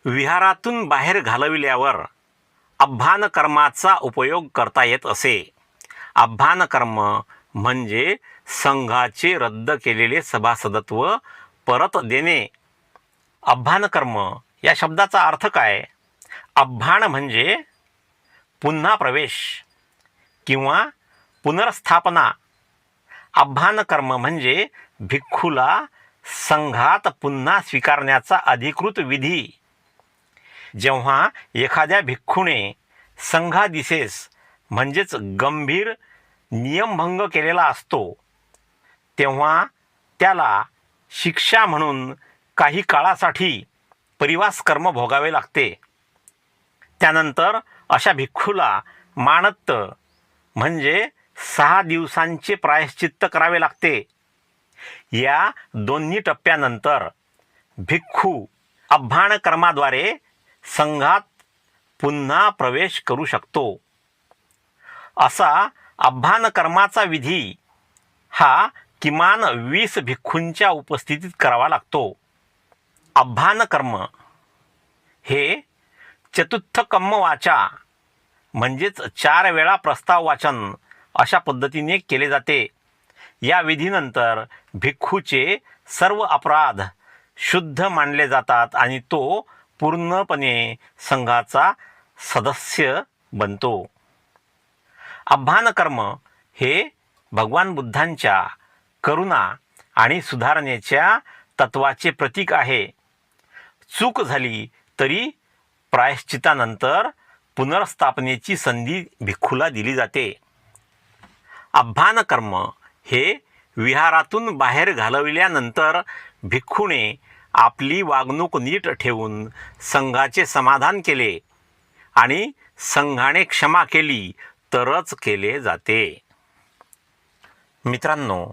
विहारातून बाहेर घालविल्यावर आभ्यान कर्माचा उपयोग करता येत असे. आभ्यान कर्म म्हणजे संघाचे रद्द केलेले सभासदत्व परत देणे. आभ्यान कर्म या शब्दाचा अर्थ काय? आभ्यान म्हणजे पुन्हा प्रवेश किंवा पुनर्स्थापना. आभ्यान कर्म म्हणजे भिक्खूला संघात पुन्हा स्वीकारण्याचा अधिकृत विधी. जेव्हा एखाद्या भिक्खूने संघादिसेस म्हणजेच गंभीर नियमभंग केलेला असतो तेव्हा त्याला शिक्षा म्हणून काही काळासाठी परिवास कर्म भोगावे लागते. त्यानंतर अशा भिक्खूला माणत्त म्हणजे 6 दिवसांचे प्रायश्चित्त करावे लागते. या दोन्ही टप्प्यानंतर भिक्खू आभ्यान कर्माद्वारे संघात पुन्हा प्रवेश करू शकतो. असा आभ्यान कर्माचा विधी हा किमान 20 भिक्खूंच्या उपस्थितीत करावा लागतो. आभ्यान कर्म हे चतुर्थकम्म वाचा म्हणजेच 4 वेळा प्रस्ताव वाचन अशा पद्धतीने केले जाते. या विधीनंतर भिक्खूचे सर्व अपराध शुद्ध मानले जातात आणि तो पूर्णपणे संघाचा सदस्य बनतो. आभ्यान कर्म हे भगवान बुद्धांच्या करुणा आणि सुधारणेच्या तत्वाचे प्रतीक आहे. चूक झाली तरी प्रायश्चितानंतर पुनर्स्थापनेची संधी भिक्खूला दिली जाते. आभ्यान कर्म हे विहारातून बाहेर घालविल्यानंतर भिक्खूने आपली वागणूक नीट ठेवून संघाचे समाधान केले आणि संघाने क्षमा केली तरच केले जाते. मित्रांनो,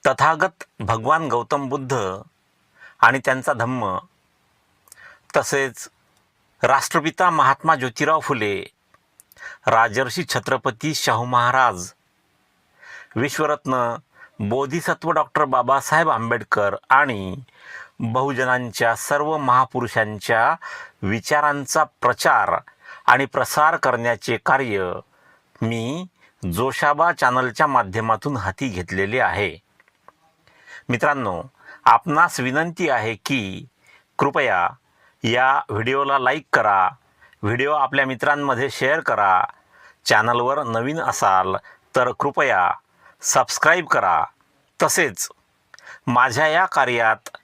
तथागत भगवान गौतम बुद्ध आणि त्यांचा धम्म, तसेच राष्ट्रपिता महात्मा ज्योतिराव फुले, राजर्षी छत्रपती शाहू महाराज, विश्वरत्न बोधिसत्व डॉक्टर बाबासाहेब आंबेडकर आणि बहुजनांच्या सर्व महापुरुषांच्या विचारांचा प्रचार आणि प्रसार करण्याचे कार्य मी जोशाबा चॅनलच्या माध्यमातून हाती घेतलेले आहे. मित्रांनो, आपणास विनंती आहे की कृपया या व्हिडिओला लाईक करा, व्हिडिओ आपल्या मित्रांमध्ये शेअर करा. चॅनलवर नवीन असाल तर कृपया सबस्क्राईब करा. तसेच माझ्या या कार्यात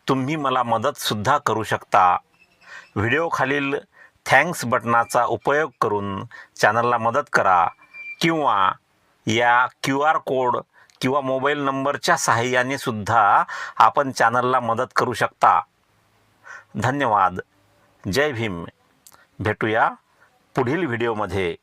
तुम्ही मला मदतसुद्धा करू शकता. व्हिडिओखालील थँक्स बटनाचा उपयोग करून चॅनलला मदत करा किंवा या QR कोड किंवा मोबाईल नंबरच्या सहाय्याने सुद्धा आपण चॅनलला मदत करू शकता. धन्यवाद. जय भीम. भेटूया पुढील व्हिडिओमध्ये.